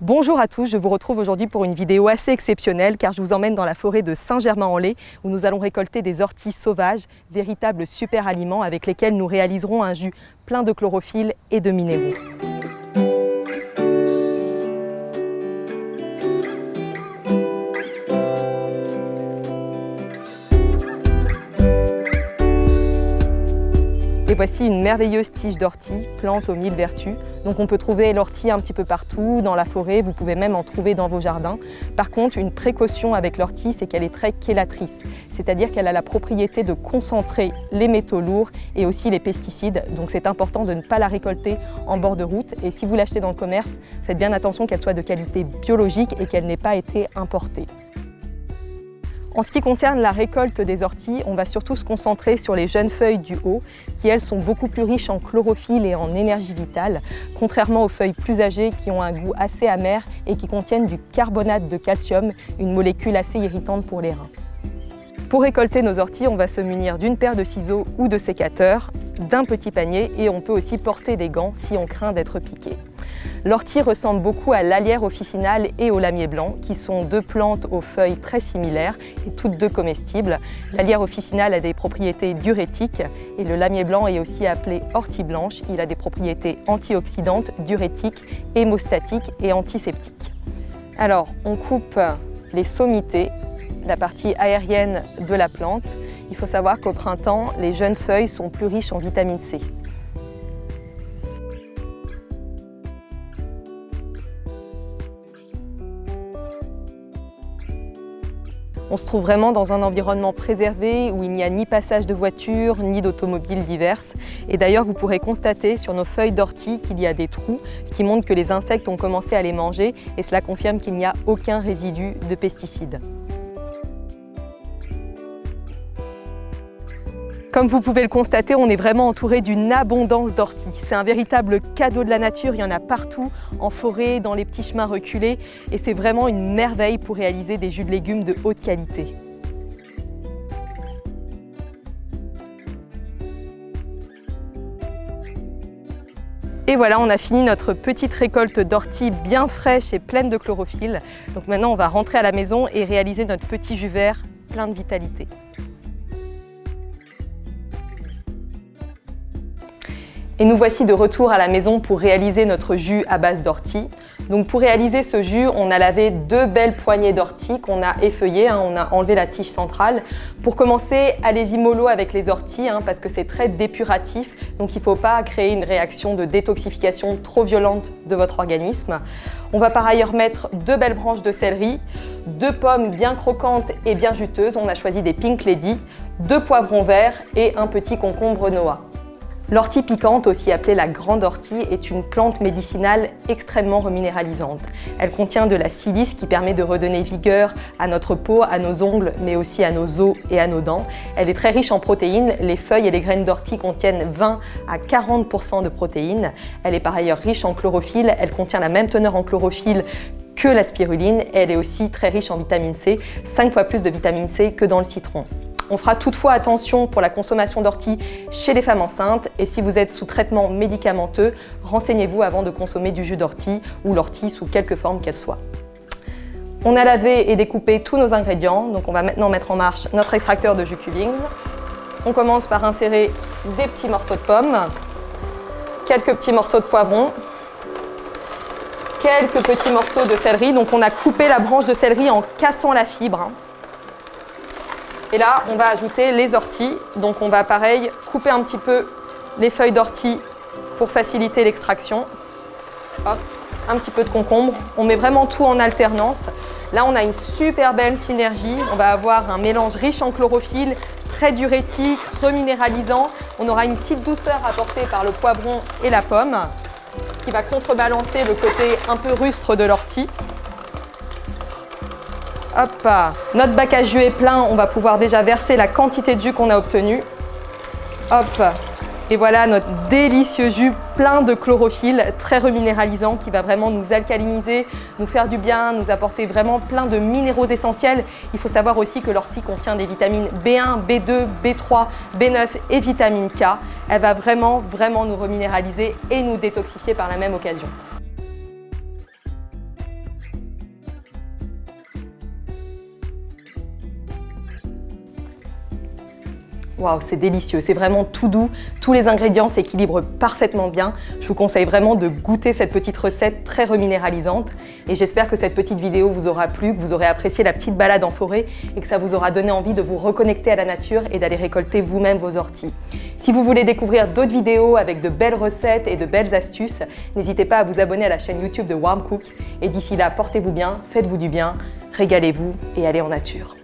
Bonjour à tous, je vous retrouve aujourd'hui pour une vidéo assez exceptionnelle car je vous emmène dans la forêt de Saint-Germain-en-Laye où nous allons récolter des orties sauvages, véritables super aliments avec lesquels nous réaliserons un jus plein de chlorophylle et de minéraux. Et voici une merveilleuse tige d'ortie, plante aux 1000 vertus. Donc on peut trouver l'ortie un petit peu partout, dans la forêt, vous pouvez même en trouver dans vos jardins. Par contre, une précaution avec l'ortie, c'est qu'elle est très chélatrice, c'est-à-dire qu'elle a la propriété de concentrer les métaux lourds et aussi les pesticides. Donc c'est important de ne pas la récolter en bord de route. Et si vous l'achetez dans le commerce, faites bien attention qu'elle soit de qualité biologique et qu'elle n'ait pas été importée. En ce qui concerne la récolte des orties, on va surtout se concentrer sur les jeunes feuilles du haut, qui elles sont beaucoup plus riches en chlorophylle et en énergie vitale, contrairement aux feuilles plus âgées qui ont un goût assez amer et qui contiennent du carbonate de calcium, une molécule assez irritante pour les reins. Pour récolter nos orties, on va se munir d'une paire de ciseaux ou de sécateurs, d'un petit panier et on peut aussi porter des gants si on craint d'être piqué. L'ortie ressemble beaucoup à l'alière officinale et au lamier blanc, qui sont deux plantes aux feuilles très similaires et toutes deux comestibles. L'alière officinale a des propriétés diurétiques et le lamier blanc est aussi appelé ortie blanche. Il a des propriétés antioxydantes, diurétiques, hémostatiques et antiseptiques. Alors, on coupe les sommités, la partie aérienne de la plante. Il faut savoir qu'au printemps, les jeunes feuilles sont plus riches en vitamine C. On se trouve vraiment dans un environnement préservé où il n'y a ni passage de voitures, ni d'automobiles diverses. Et d'ailleurs, vous pourrez constater sur nos feuilles d'ortie qu'il y a des trous, ce qui montre que les insectes ont commencé à les manger et cela confirme qu'il n'y a aucun résidu de pesticides. Comme vous pouvez le constater, on est vraiment entouré d'une abondance d'orties. C'est un véritable cadeau de la nature, il y en a partout, en forêt, dans les petits chemins reculés, et c'est vraiment une merveille pour réaliser des jus de légumes de haute qualité. Et voilà, on a fini notre petite récolte d'orties bien fraîche et pleine de chlorophylle. Donc maintenant, on va rentrer à la maison et réaliser notre petit jus vert plein de vitalité. Et nous voici de retour à la maison pour réaliser notre jus à base d'ortie. Donc pour réaliser ce jus, on a lavé deux belles poignées d'ortie qu'on a effeuillées, on a enlevé la tige centrale. Pour commencer, allez-y mollo avec les orties parce que c'est très dépuratif, donc il ne faut pas créer une réaction de détoxification trop violente de votre organisme. On va par ailleurs mettre deux belles branches de céleri, deux pommes bien croquantes et bien juteuses, on a choisi des Pink Lady, deux poivrons verts et un petit concombre Noah. L'ortie piquante, aussi appelée la grande ortie, est une plante médicinale extrêmement reminéralisante. Elle contient de la silice qui permet de redonner vigueur à notre peau, à nos ongles, mais aussi à nos os et à nos dents. Elle est très riche en protéines. Les feuilles et les graines d'ortie contiennent 20 à 40% de protéines. Elle est par ailleurs riche en chlorophylle. Elle contient la même teneur en chlorophylle que la spiruline. Et elle est aussi très riche en vitamine C, 5 fois plus de vitamine C que dans le citron. On fera toutefois attention pour la consommation d'ortie chez les femmes enceintes et si vous êtes sous traitement médicamenteux, renseignez-vous avant de consommer du jus d'ortie ou l'ortie sous quelque forme qu'elle soit. On a lavé et découpé tous nos ingrédients, donc on va maintenant mettre en marche notre extracteur de jus Cuvings. On commence par insérer des petits morceaux de pommes, quelques petits morceaux de poivrons, quelques petits morceaux de céleri. Donc on a coupé la branche de céleri en cassant la fibre. Et là, on va ajouter les orties. Donc on va pareil couper un petit peu les feuilles d'ortie pour faciliter l'extraction. Hop, un petit peu de concombre. On met vraiment tout en alternance. Là, on a une super belle synergie. On va avoir un mélange riche en chlorophylle, très diurétique, reminéralisant. On aura une petite douceur apportée par le poivron et la pomme qui va contrebalancer le côté un peu rustre de l'ortie. Hop, notre bac à jus est plein, on va pouvoir déjà verser la quantité de jus qu'on a obtenue. Hop, et voilà notre délicieux jus plein de chlorophylle, très reminéralisant, qui va vraiment nous alcaliniser, nous faire du bien, nous apporter vraiment plein de minéraux essentiels. Il faut savoir aussi que l'ortie contient des vitamines B1, B2, B3, B9 et vitamine K. Elle va vraiment nous reminéraliser et nous détoxifier par la même occasion. Waouh, c'est délicieux, c'est vraiment tout doux, tous les ingrédients s'équilibrent parfaitement bien. Je vous conseille vraiment de goûter cette petite recette très reminéralisante et j'espère que cette petite vidéo vous aura plu, que vous aurez apprécié la petite balade en forêt et que ça vous aura donné envie de vous reconnecter à la nature et d'aller récolter vous-même vos orties. Si vous voulez découvrir d'autres vidéos avec de belles recettes et de belles astuces, n'hésitez pas à vous abonner à la chaîne YouTube de Warm Cook et d'ici là, portez-vous bien, faites-vous du bien, régalez-vous et allez en nature.